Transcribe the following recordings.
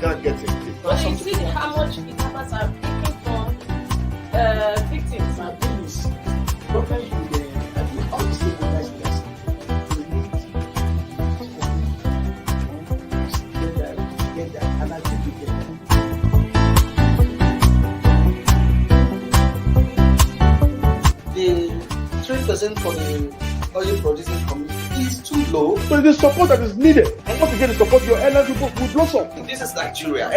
can't get it. But you see how much kidnappers are picking for victims. My thing is, government will always say the best person. Get that, and I think we get that. The 3% for the oil producing community is too low. So it is support that is needed. And once you get the support, your airline people will blossom. This is Nigeria.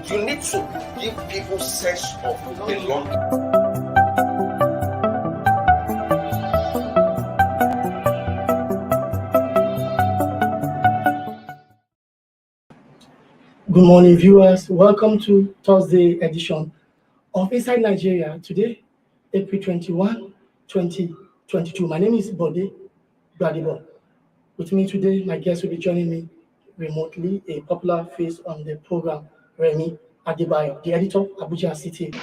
You need to give people sense of belonging. Good morning, viewers. Welcome to Thursday edition of Inside Nigeria. Today, April 21, 2022. My name is Bode Gbadebo. With me today, my guest will be joining me remotely, a popular face on the program, Remy Adebayo, the editor, Abuja City.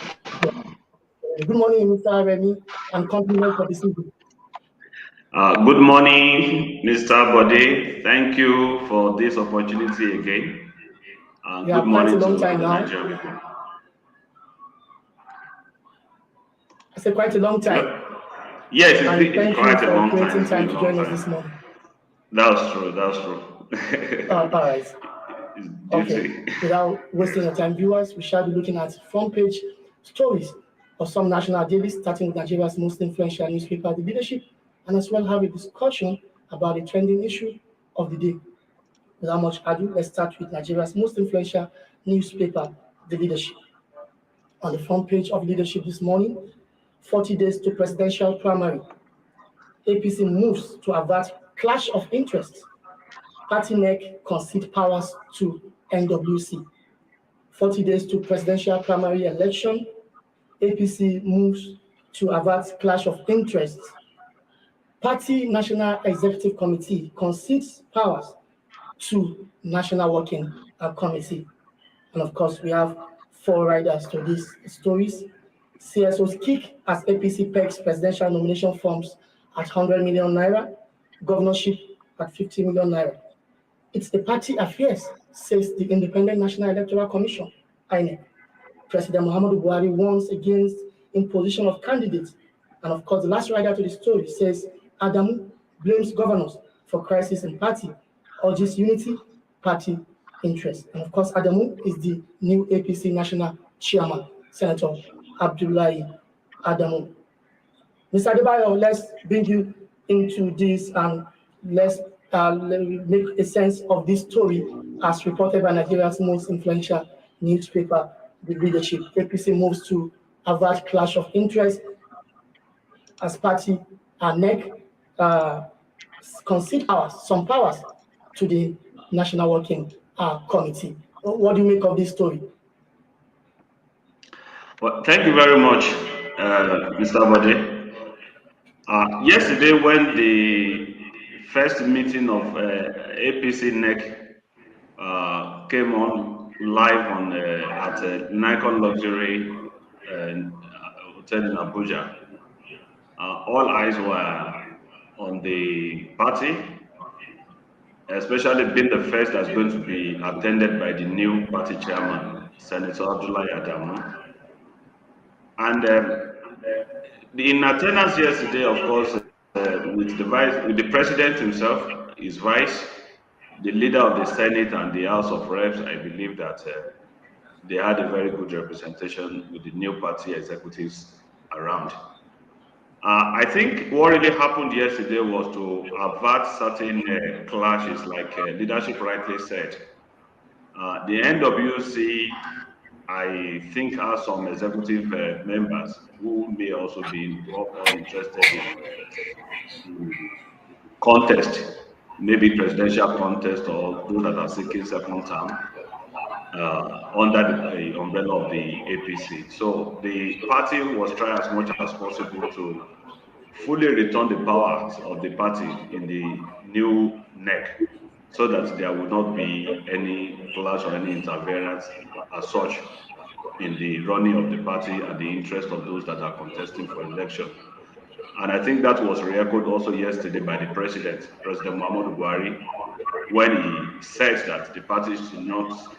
Good morning, Mr. Remy, and compliment for this evening. Good morning, Mr. Bode. Thank you for this opportunity again. Good morning to the Nigerian people. I said quite a long time. Yes, it's quite a long time. Taking time to join us this morning. That's true. All right. Okay. Without wasting your time, viewers, we shall be looking at front page stories of some national dailies, starting with Nigeria's most influential newspaper, The Leadership, and as well have a discussion about the trending issue of the day. Without much ado, let's start with Nigeria's most influential newspaper, The Leadership. On the front page of Leadership this morning, 40 days to presidential primary. APC moves to avert clash of interests. Party NEC concede powers to NWC. 40 days to presidential primary election. APC moves to avert clash of interests. Party National Executive Committee concedes powers to National Working Committee. And of course, we have four riders to these stories. CSO's kick as APC pegs presidential nomination forms at 100 million naira, governorship at 50 million naira. It's the party affairs, says the Independent National Electoral Commission, INEC. President Muhammadu Buhari warns against imposition of candidates. And of course, the last rider to the story says Adamu blames governors for crisis in party, urges unity, party interest. And of course, Adamu is the new APC national chairman, Senator Abdullahi Adamu. Mr. Adebayo, let's bring you into this and let's make a sense of this story as reported by Nigeria's most influential newspaper, The Leadership. APC moves to avert clash of interest as party and NEC concede some powers to the National Working Committee. What do you make of this story? Well, thank you very much, Mr. Bode. Yesterday, when the first meeting of APC NEC came on live on at Nikon Luxury Hotel in Abuja, all eyes were on the party, especially being the first that's going to be attended by the new party chairman, Senator Abdullahi Adamu. And in attendance yesterday, of course, with the president himself, his vice, the leader of the Senate and the House of Reps, I believe that they had a very good representation with the new party executives around. I think what really happened yesterday was to avert certain clashes, like leadership rightly said. The NWC, I think, has some executive members who may also be involved or interested in contest, maybe presidential contest or those that are seeking second term under the umbrella of the APC. So the party was trying as much as possible to fully return the powers of the party in the new NEC, so that there will not be any clash or any interference as such in the running of the party and the interest of those that are contesting for election. And I think that was re-echoed also yesterday by the President Muhammadu Buhari, when he said that the party should not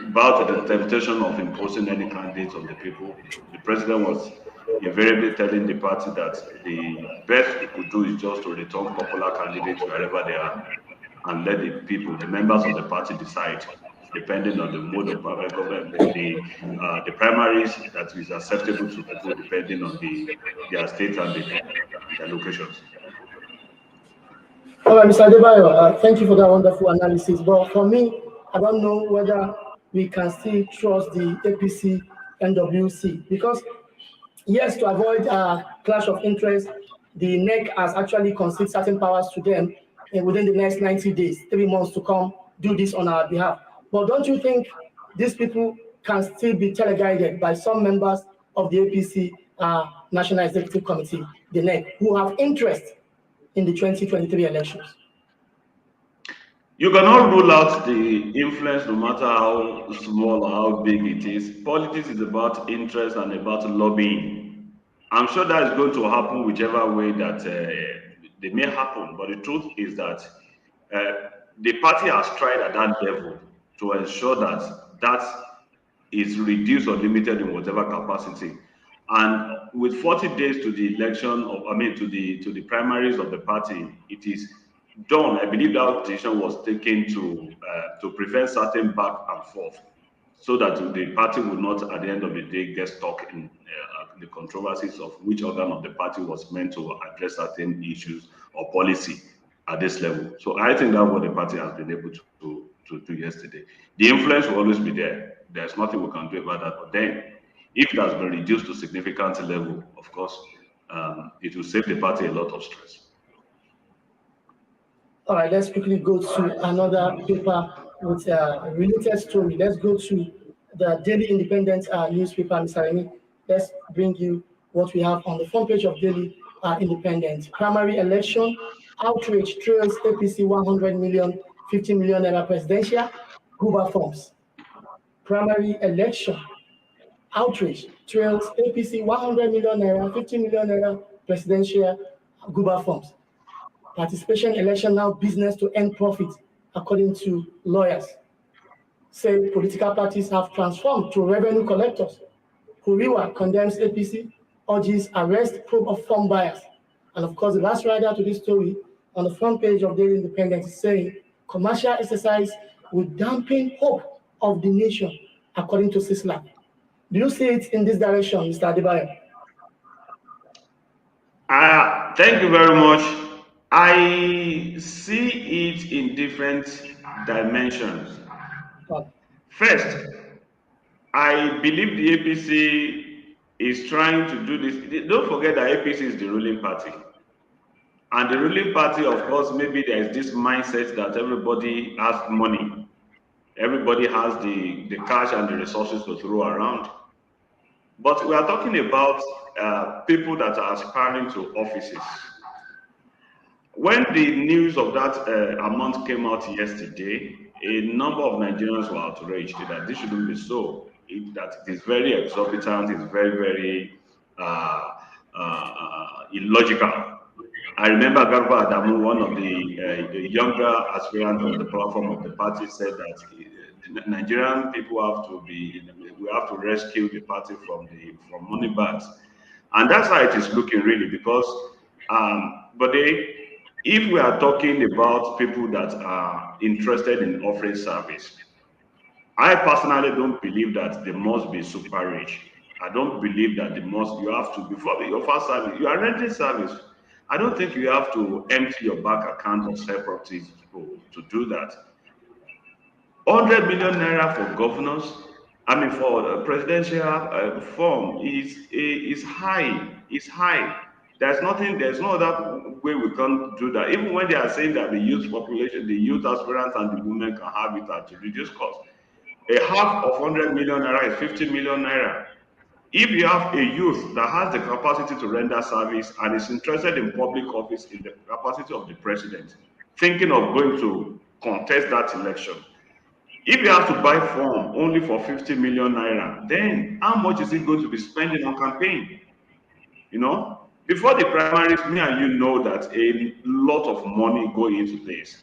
about the temptation of imposing any candidates on the people. The president was invariably telling the party that the best we could do is just to return popular candidates wherever they are and let the people, the members of the party, decide, depending on the mode of government, the primaries that is acceptable to people, depending on their state and their locations. All right, Mr. Adebayo, thank you for that wonderful analysis. But for me, I don't know whether we can still trust the APC NWC because, yes, to avoid a clash of interest, the NEC has actually conceded certain powers to them within the next 90 days, 3 months to come, do this on our behalf. But don't you think these people can still be teleguided by some members of the APC National Executive Committee, the NEC, who have interest in the 2023 elections? You cannot rule out the influence, no matter how small or how big it is. Politics is about interest and about lobbying. I'm sure that is going to happen whichever way that they may happen. But the truth is that the party has tried at that level to ensure that that is reduced or limited in whatever capacity. And with 40 days to the election of, to the primaries of the party, it is done. I believe that decision was taken to prevent certain back and forth, so that the party would not, at the end of the day, get stuck in the controversies of which organ of the party was meant to address certain issues or policy at this level. So I think that's what the party has been able to do yesterday. The influence will always be there. There's nothing we can do about that. But then, if it has been reduced to significant level, of course, it will save the party a lot of stress. All right, let's quickly go to another paper with a related story. Let's go to the Daily Independent newspaper, Mr. Remy. Let's bring you what we have on the front page of Daily Independent. Primary election, outrage trails APC 100 million, 50 million naira presidential, Guba forms. Primary election, outrage trails APC 100 million naira, 50 million naira presidential, Guba forms. Participation election now business to earn profit, according to lawyers. Say political parties have transformed to revenue collectors. Kuriwa condemns APC, urges arrest, probe of form buyers. And of course, the last rider to this story on the front page of Daily Independent is saying commercial exercise will dampen hope of the nation, according to Sisla. Do you see it in this direction, Mr. Adebayo? Thank you very much. I see it in different dimensions. First, I believe the APC is trying to do this. Don't forget that APC is the ruling party. And the ruling party, of course, maybe there is this mindset that everybody has money. Everybody has the cash and the resources to throw around. But we are talking about people that are aspiring to offices. When the news of that amount came out yesterday, a number of Nigerians were outraged that this shouldn't be so. That it is very exorbitant, it's very, very illogical. I remember Garba Adamu, one of the younger aspirants on the platform of the party, said that the Nigerian people we have to rescue the party from money bags. And that's how it is looking really, because if we are talking about people that are interested in offering service, I personally don't believe that they must be super rich. I don't believe that you have to, before you offer service, you are renting service. I don't think you have to empty your bank account or sell properties to do that. 100 million naira for governors, for a presidential form is high. It's high. There's no other way we can do that. Even when they are saying that the youth population, the youth aspirants and the women can have it at a reduced cost. A half of 100 million naira is 50 million naira. If you have a youth that has the capacity to render service and is interested in public office in the capacity of the president, thinking of going to contest that election, if you have to buy form only for 50 million naira, then how much is it going to be spending on campaign? Before the primaries, me and you know that a lot of money go into this.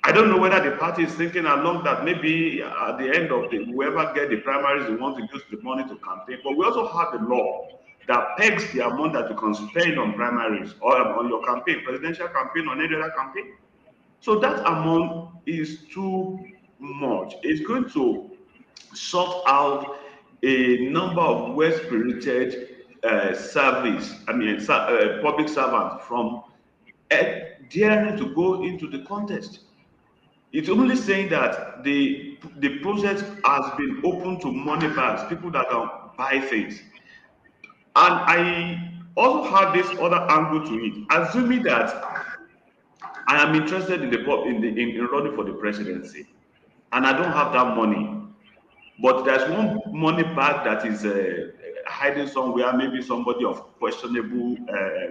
I don't know whether the party is thinking along that maybe at the end of the whoever get the primaries, they want to use the money to campaign. But we also have a law that pegs the amount that you can spend on primaries or on your campaign, presidential campaign, or any other campaign. So that amount is too much. It's going to sort out a number of well-spirited public servants from daring to go into the contest. It's only saying that the process has been open to money bags, people that can buy things. And I also have this other angle to it, assuming that I am interested in in running for the presidency, and I don't have that money. But there's one money bag that is hiding somewhere, maybe somebody of questionable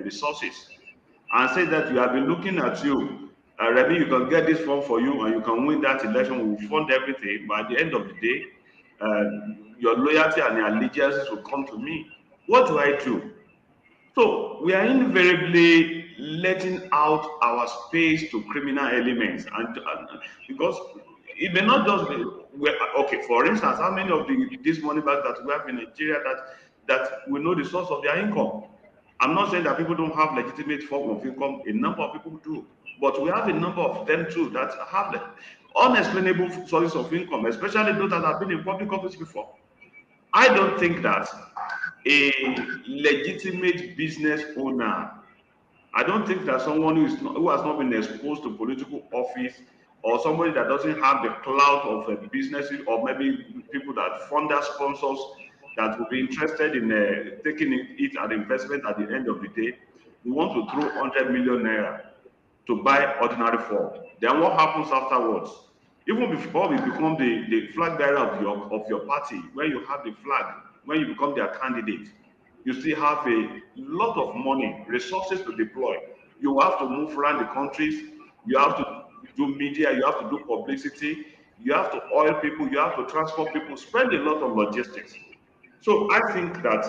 resources, and say that we have been looking at you. Remy, you can get this form for you and you can win that election. We will fund everything. But at the end of the day, uh, your loyalty and your allegiance will come to me. What do I do? So we are invariably letting out our space to criminal elements, and because it may not just be okay. For instance, how many of these money bags that we have in Nigeria that we know the source of their income? I'm not saying that people don't have legitimate form of income. A number of people do, but we have a number of them too that have unexplainable sources of income, especially those that have been in public office before. I don't think that a legitimate business owner, I don't think that someone who has not been exposed to political office, or somebody that doesn't have the clout of businesses, or maybe people that fund their sponsors that will be interested in taking it as investment at the end of the day, we want to throw 100 million naira to buy ordinary form. Then what happens afterwards? Even before you become the flag bearer of your party, when you have the flag, when you become their candidate, you still have a lot of money, resources to deploy. You have to move around the countries, you have to do media, you have to do publicity, you have to oil people, you have to transport people, spend a lot of logistics. So I think that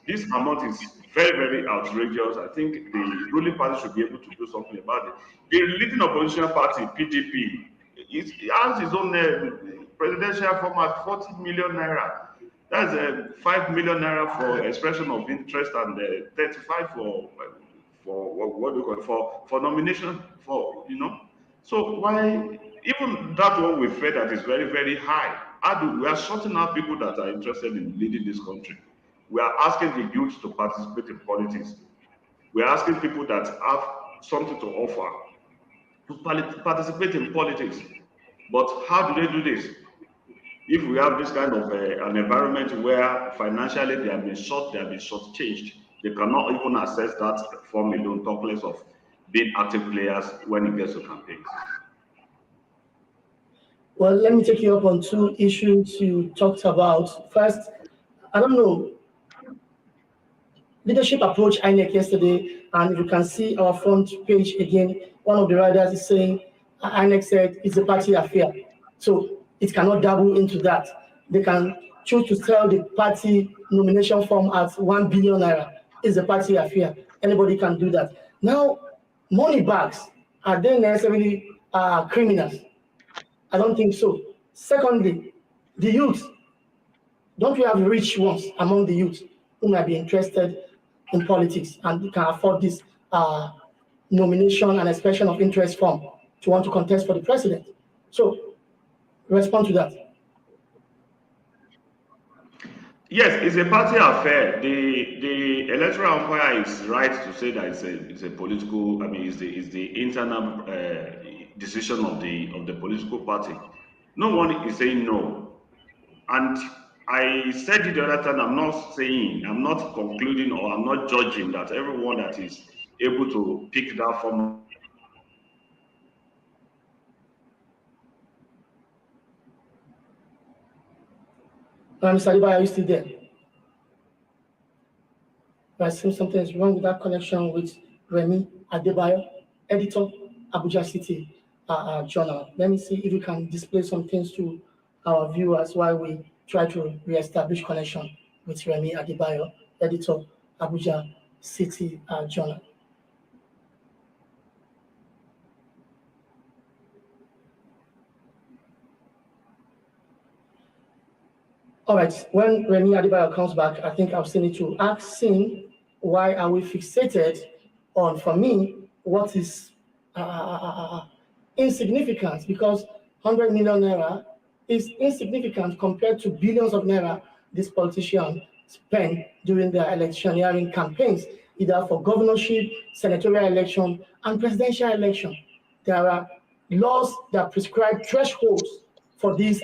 this amount is very, very outrageous. I think the ruling party should be able to do something about it. The leading opposition party, PDP, it has its own presidential format, 40 million naira. That's 5 million naira for expression of interest, and 35 for what do you call it, for nomination, for So why even that one we feel that is very, very high? We are sorting out people that are interested in leading this country. We are asking the youth to participate in politics. We are asking people that have something to offer to participate in politics. But how do they do this? If we have this kind of an environment where financially they have been shortchanged, they cannot even access that form alone, talk less of being active players when it gets to campaigns. Well, let me take you up on two issues you talked about. First, I don't know, leadership approach INEC yesterday, and you can see our front page again. One of the writers is saying INEC said it's a party affair, so it cannot dabble into that. They can choose to sell the party nomination form at 1 billion naira. It's a party affair. Anybody can do that. Now, money bags, are they necessarily criminals? I don't think so. Secondly, the youth. Don't we have rich ones among the youth who might be interested in politics and can afford this nomination and expression of interest form to want to contest for the president? So, respond to that. Yes, it's a party affair. The electoral umpire is right to say that it's a political. I mean, it's the internal decision of the political party. No one is saying no, and I said it the other time. I'm not concluding, or I'm not judging that everyone that is able to pick that form. Mr. Aliba, are you still there? I assume something is wrong with that connection with Remy Adebayo, editor, Abuja City Journal. Let me see if we can display some things to our viewers while we try to reestablish connection with Remy Adebayo, editor, Abuja City Journal. All right, when Remy Adebayo comes back, I think I'll still need to ask him why are we fixated on, for me, what is insignificant, because 100 million naira is insignificant compared to billions of naira this politician spent during their electioneering campaigns, either for governorship, senatorial election, and presidential election. There are laws that prescribe thresholds for these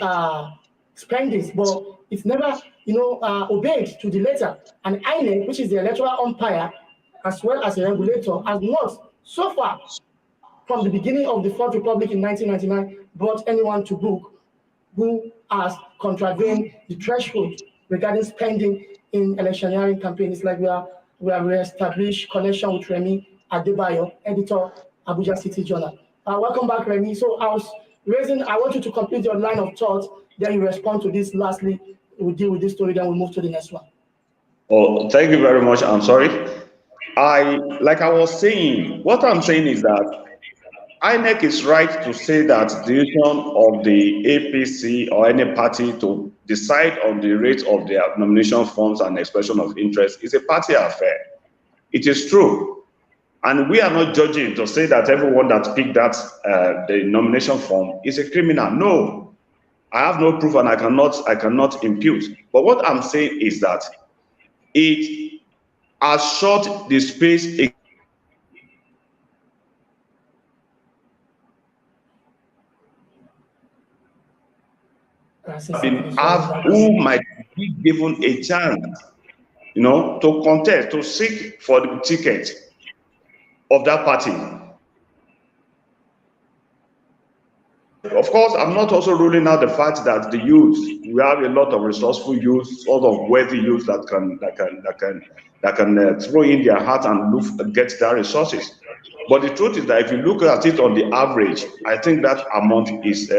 spendings, but it's never, obeyed to the letter. And INEC, which is the electoral umpire, as well as a regulator, has not, so far, from the beginning of the Fourth Republic in 1999, brought anyone to book who has contravened the threshold regarding spending in electioneering campaigns. Like we have reestablished connection with Remy Adebayo, editor, Abuja City Journal. Welcome back, Remy. So I want you to complete your line of thought, then you respond to this. Lastly, we'll deal with this story, then we'll move to the next one. Oh, thank you very much. I'm sorry. Like I was saying, what I'm saying is that INEC is right to say that the decision of the APC or any party to decide on the rate of their nomination forms and expression of interest is a party affair. It is true. And we are not judging to say that everyone that picked that the nomination form is a criminal. No, I have no proof and I cannot impute. But what I'm saying is that it has short the space who might be given a chance, to contest, to seek for the ticket of that party. Of course, I'm not also ruling out the fact that the youth, we have a lot of resourceful youth, sort of worthy youth that can throw in their heart and get their resources. But the truth is that if you look at it on the average, I think that amount is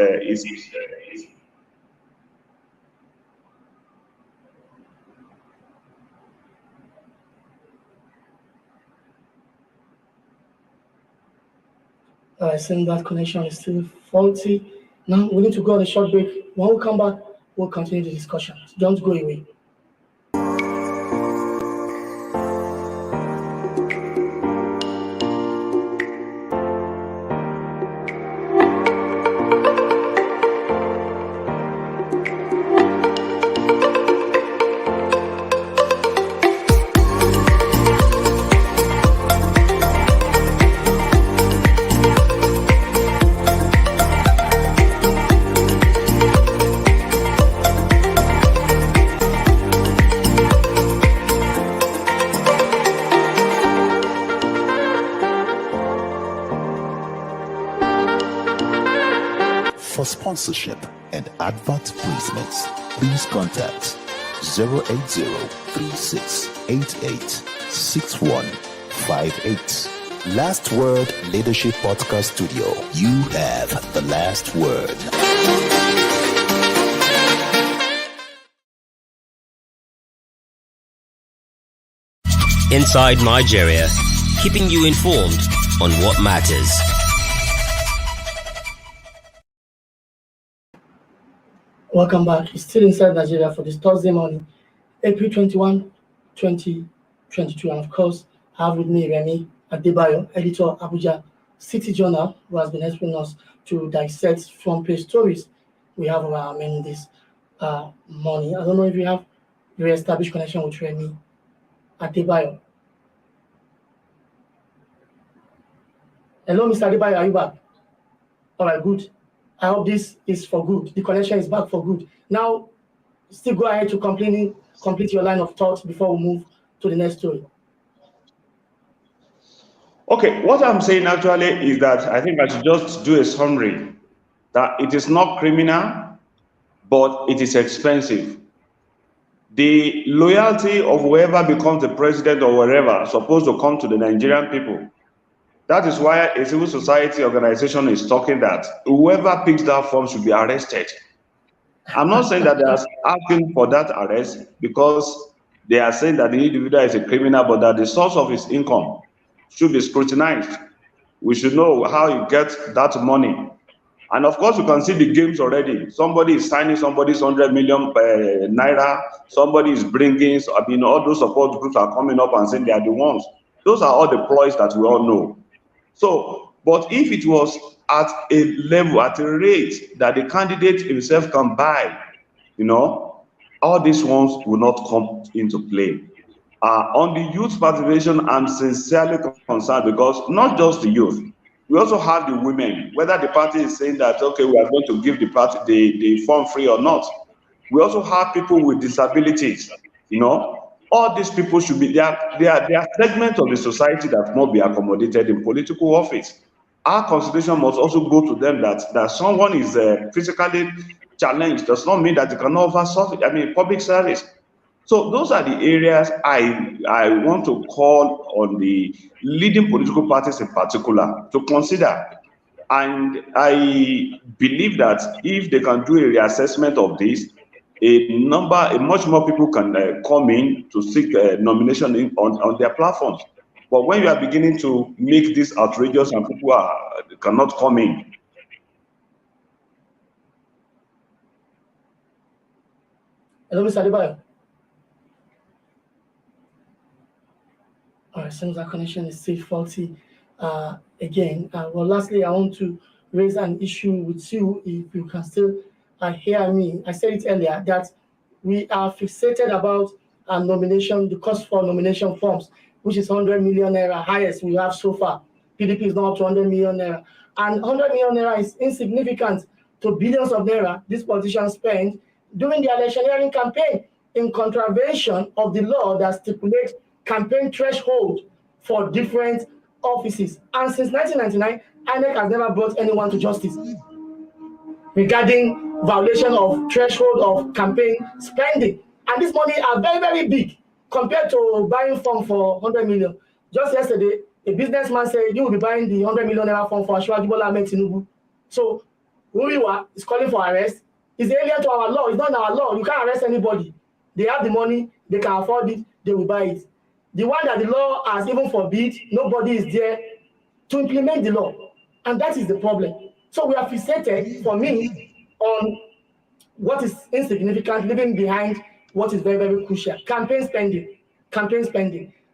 I think that connection is still faulty. Now we need to go on a short break. When we come back, we'll continue the discussion. Don't go away. For sponsorship and advert placements, please contact 080-3688-6158. Last Word Leadership Podcast Studio. You have the last word. Inside Nigeria, keeping you informed on what matters. Welcome back. It's still Inside Nigeria for this Thursday morning, April 21, 2022. And of course, I have with me Remy Adebayo, editor, Abuja City Journal, who has been helping us to dissect front page stories we have on our menu this morning. I don't know if you have re-established connection with Remy Adebayo. Hello, Mr. Adebayo, are you back? All right, good. I hope this is for good. The connection is back for good. Now, still go ahead to complete your line of thought before we move to the next story. Okay, what I'm saying actually is that I think I should just do a summary that it is not criminal, but it is expensive. The loyalty of whoever becomes the president or wherever is supposed to come to the Nigerian people. That is why a civil society organization is talking that whoever picks that form should be arrested. I'm not saying that they are asking for that arrest because they are saying that the individual is a criminal, but that the source of his income should be scrutinized. We should know how he gets that money. And of course, you can see the games already. Somebody is signing somebody's 100 million naira. Somebody is bringing, all those support groups are coming up and saying they are the ones. Those are all the ploys that we all know. So, but if it was at a level, at a rate that the candidate himself can buy, all these ones will not come into play. On the youth participation, I'm sincerely concerned, because not just the youth, we also have the women. Whether the party is saying that, okay, we are going to give the party the form free or not, we also have people with disabilities. All these people should be there. They are segments of the society that must be accommodated in political office. Our consideration must also go to them that someone is physically challenged does not mean that they cannot offer public service. So those are the areas I want to call on the leading political parties in particular to consider. And I believe that if they can do a reassessment of this, much more people can come in to seek nomination on their platforms. But when you are beginning to make this outrageous and people cannot come in. Hello, Mr. Adebayo. All right, since our connection is still faulty again. Well, lastly, I want to raise an issue with you, if you can still hear me. I said it earlier that we are fixated about nomination, the cost for nomination forms, which is 100 million naira, highest we have so far. PDP is not up to 100 million naira. And 100 million naira is insignificant to billions of naira these politicians spend during the electioneering campaign, in contravention of the law that stipulates campaign threshold for different offices. And since 1999, INEC has never brought anyone to justice regarding violation of threshold of campaign spending. And this money are very, very big compared to buying form for 100 million. Just yesterday, a businessman said you will be buying the 100 million naira form for Asiwaju Bola Ahmed Tinubu. So Uriwa is calling for arrest. It's alien to our law. It's not our law. You can't arrest anybody. They have the money, they can afford it, they will buy it. The one that the law has even forbid, nobody is there to implement the law. And that is the problem. So we are fixated, for me, on what is insignificant, leaving behind what is very, very crucial. Campaign spending.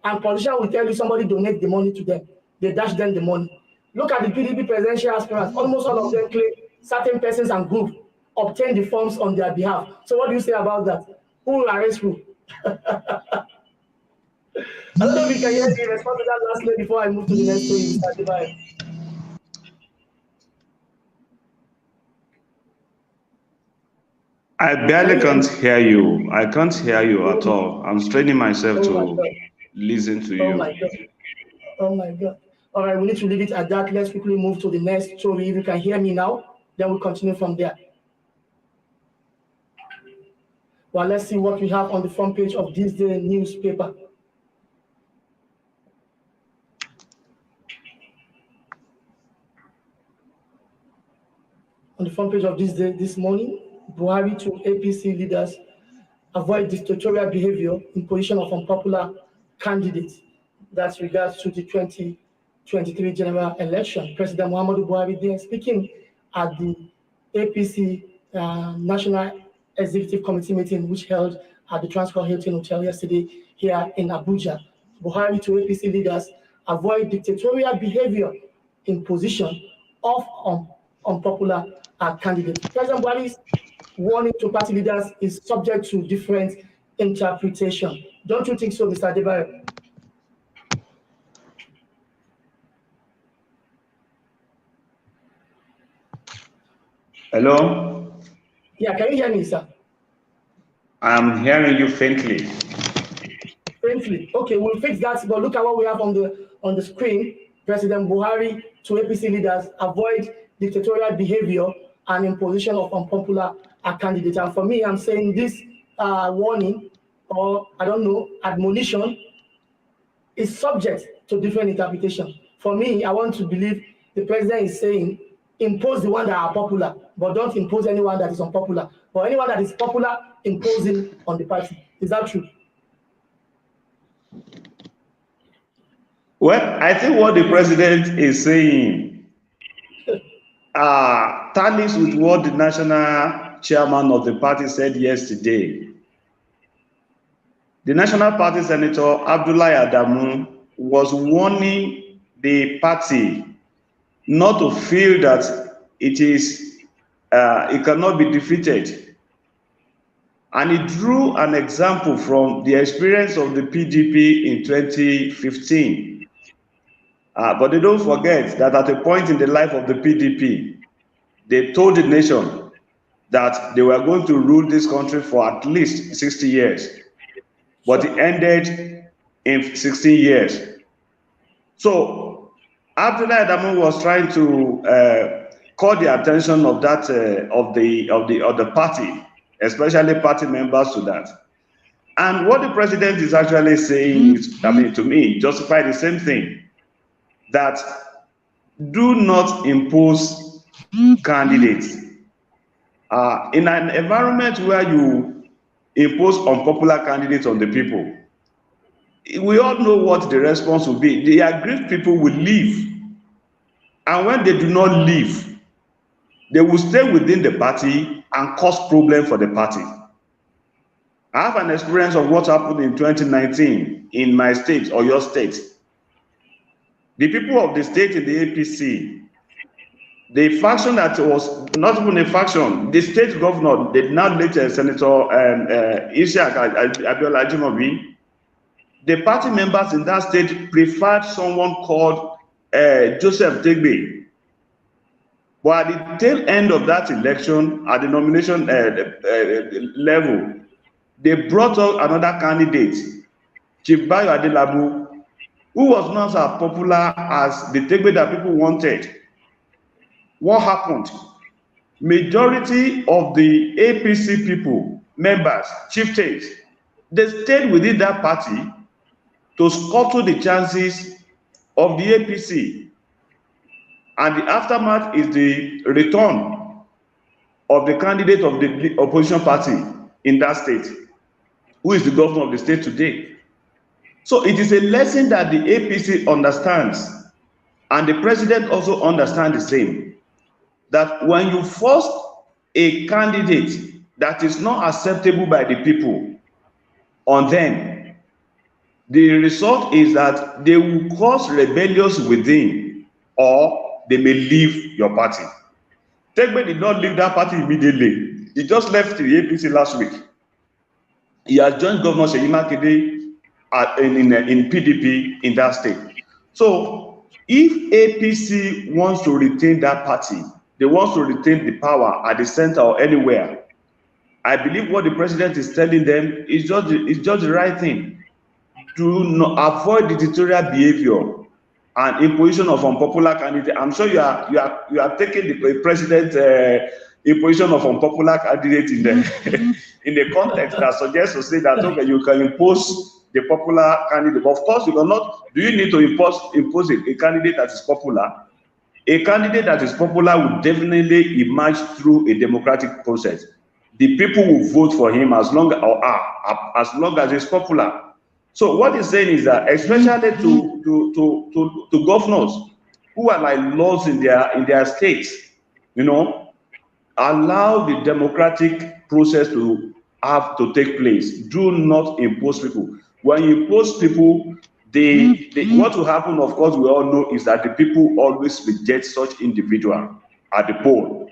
And politicians will tell you somebody donate the money to them. They dash them the money. Look at the PDP presidential aspirants. Almost all of them claim certain persons and groups obtain the forms on their behalf. So what do you say about that? Who will arrest who? I don't know if you can hear me respond to that lastly before I move to the next story, Mr. Adebayo. I barely can't hear you. I can't hear you at all. I'm straining myself to listen to you. Oh my God. Oh my God. All right, we need to leave it at that. Let's quickly move to the next story. If you can hear me now, then we'll continue from there. Well, let's see what we have on the front page of THISDAY newspaper. On the front page of THISDAY this morning, Buhari to APC leaders avoid dictatorial behavior in position of unpopular candidates. That's regards to the 2023 general election. President Muhammadu Buhari then speaking at the APC National Executive Committee meeting, which held at the Transcorp Hilton Hotel yesterday here in Abuja. Buhari to APC leaders avoid dictatorial behavior in position of unpopular candidates. President Buhari's warning to party leaders is subject to different interpretation. Don't you think so, Mr. Adebayo? Hello? Yeah, can you hear me, sir? I'm hearing you faintly. Faintly. Okay, we'll fix that. But look at what we have on the screen. President Buhari to APC leaders avoid dictatorial behavior and imposition of unpopular candidates. And for me, I'm saying this warning, or I don't know, admonition, is subject to different interpretation. For me, I want to believe the president is saying impose the one that are popular, but don't impose anyone that is unpopular. Or anyone that is popular, imposing on the party. Is that true? Well, I think what the president is saying, tallies with what the national chairman of the party said yesterday. The National Party Senator Abdullahi Adamu was warning the party not to feel that it cannot be defeated. And he drew an example from the experience of the PDP in 2015. But they don't forget that at a point in the life of the PDP, they told the nation that they were going to rule this country for at least 60 years. But it ended in 16 years. So Abdullahi Adamu was trying to call the attention of that of the party, especially party members, to that. And what the president is actually saying is, I mean, to me, justify the same thing, that do not impose candidates. In an environment where you impose unpopular candidates on the people, we all know what the response will be. The aggrieved people will leave. And when they do not leave, they will stay within the party and cause problem for the party. I have an experience of what happened in 2019 in my state, or your state. The people of the state in the APC, the faction that was not even a faction, the state governor, the now later Senator Abiola Ajimobi, the party members in that state preferred someone called Joseph Tegbe. But at the tail end of that election, at the nomination level, they brought out another candidate, Chief Bayo Adelabu, who was not as popular as the Tegbe that people wanted. What happened? Majority of the APC people, members, chieftains, they stayed within that party to scuttle the chances of the APC. And the aftermath is the return of the candidate of the opposition party in that state, who is the governor of the state today. So it is a lesson that the APC understands, and the president also understands the same, that when you force a candidate that is not acceptable by the people on them, the result is that they will cause rebellions within, or they may leave your party. Tegbe did not leave that party immediately. He just left the APC last week. He has joined Governor Seyi Makinde in PDP in that state. So if APC wants to retain that party, they want to retain the power at the center or anywhere, I believe what the president is telling them is just the right thing. To avoid dictatorial behavior and imposition of unpopular candidate. I'm sure you are taking the president imposition of unpopular candidate in the in the context that suggests to say that okay, you can impose the popular candidate. But of course, you cannot. Do you need to impose a candidate that is popular? A candidate that is popular will definitely emerge through a democratic process. The people will vote for him as long as he's popular. So what he's saying is that, especially to governors who are like laws in their states, allow the democratic process to have to take place. Do not impose people. When you impose people, what will happen, of course, we all know, is that the people always reject such individual at the poll.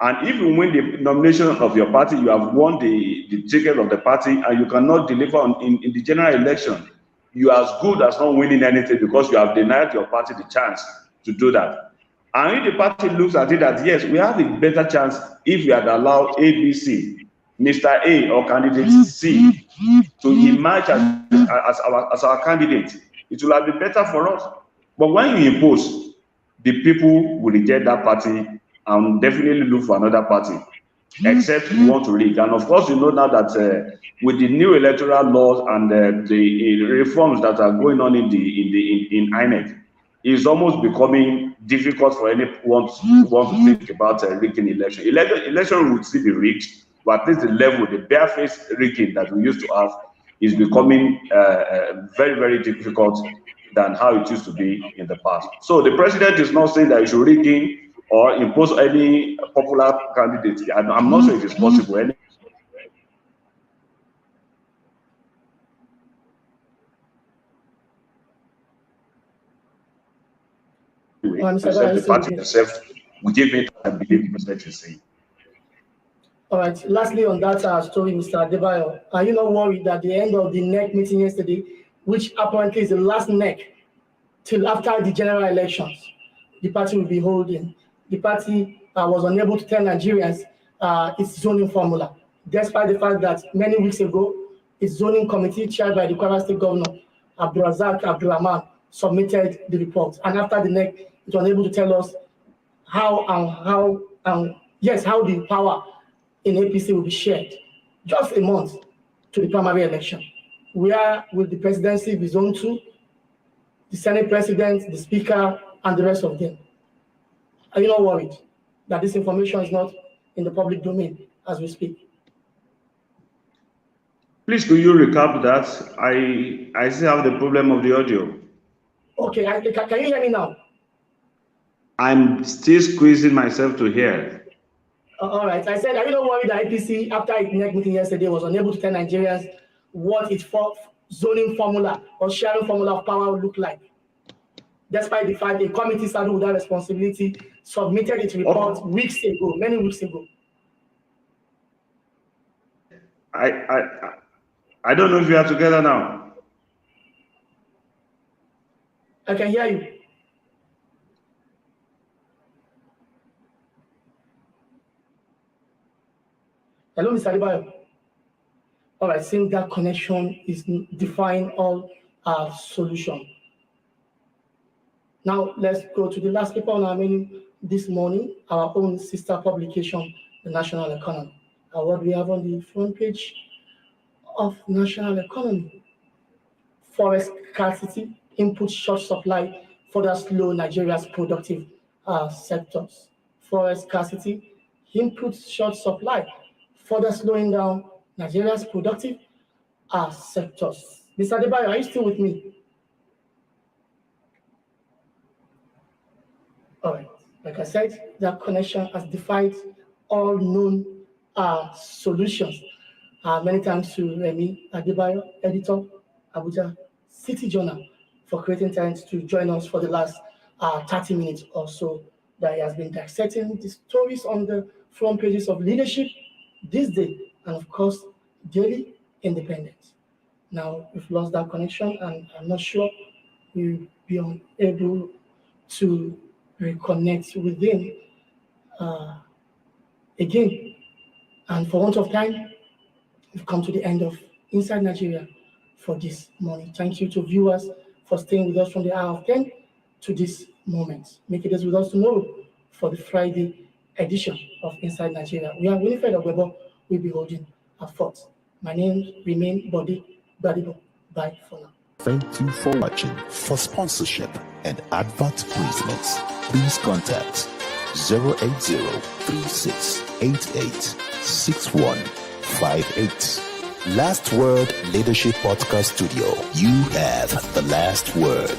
And if you win the nomination of your party, you have won the ticket of the party, and you cannot deliver in the general election, you are as good as not winning anything, because you have denied your party the chance to do that. And if the party looks at it that, yes, we have a better chance if we had allowed ABC, Mr. A or candidate C to emerge as our candidate, it will have been better for us. But when you impose, the people will reject that party and definitely look for another party, except you want to rig. And of course, you know now that with the new electoral laws and the reforms that are going on in INEC, it's almost becoming difficult for anyone who wants to think about rigging election. Election would still be rigged, but at least the level, the barefaced rigging that we used to have, is becoming very, very difficult than how it used to be in the past. So the president is not saying that you should rig in or impose any popular candidate. I'm not sure it is possible. Mr. The party itself will give me time and believe the message you say. All right. Lastly, on that story, Mr. Adebayo, are you not worried that the end of the NEC meeting yesterday, which apparently is the last NEC till after the general elections, the party will be holding? The party was unable to tell Nigerians its zoning formula, despite the fact that many weeks ago, its zoning committee chaired by the Kwara State Governor, Abdulrazak Abdulrahman, submitted the report. And after the NEC, it was able to tell us how the power in APC will be shared just a month to the primary election. Where will the presidency be zoned to? The Senate President, the Speaker, and the rest of them. Are you not worried that this information is not in the public domain as we speak? Please, could you recap that? I still have the problem of the audio. Okay, can you hear me now? I'm still squeezing myself to hear. All right. I said, are you not worried that IPC, after its NEC meeting yesterday, was unable to tell Nigerians what its zoning formula or sharing formula of power would look like? Despite the fact a committee saddled with that responsibility submitted its report many weeks ago. I don't know if we are together now. I can hear you. Hello, Mr. Adebayo. All right, since that connection is defying all solution. Now, let's go to the last paper on our menu this morning, our own sister publication, The National Economy. What we have on the front page of National Economy: forest scarcity, input short supply, further slow Nigeria's productive sectors. Forest scarcity, input short supply, further slowing down Nigeria's productive sectors. Mr. Adebayo, are you still with me? All right. Like I said, that connection has defied all known solutions. Many thanks to Remy Adebayo, editor, Abuja City Journal, for creating time to join us for the last 30 minutes or so that he has been dissecting the stories on the front pages of Leadership, THISDAY, and of course, Daily Independent. Now, we've lost that connection, and I'm not sure we'll be able to reconnect with him again. And for want of time, we've come to the end of Inside Nigeria for this morning. Thank you to viewers for staying with us from the hour of 10 to this moment. Make it with us tomorrow for the Friday edition of Inside Nigeria. We are Winifred Ogwebo. We'll be holding a fort. My name remains Body Badibo. Bye for now. Thank you for watching. For sponsorship and advert placements, please contact 080-3688-6158. Last Word Leadership Podcast Studio. You have the last word.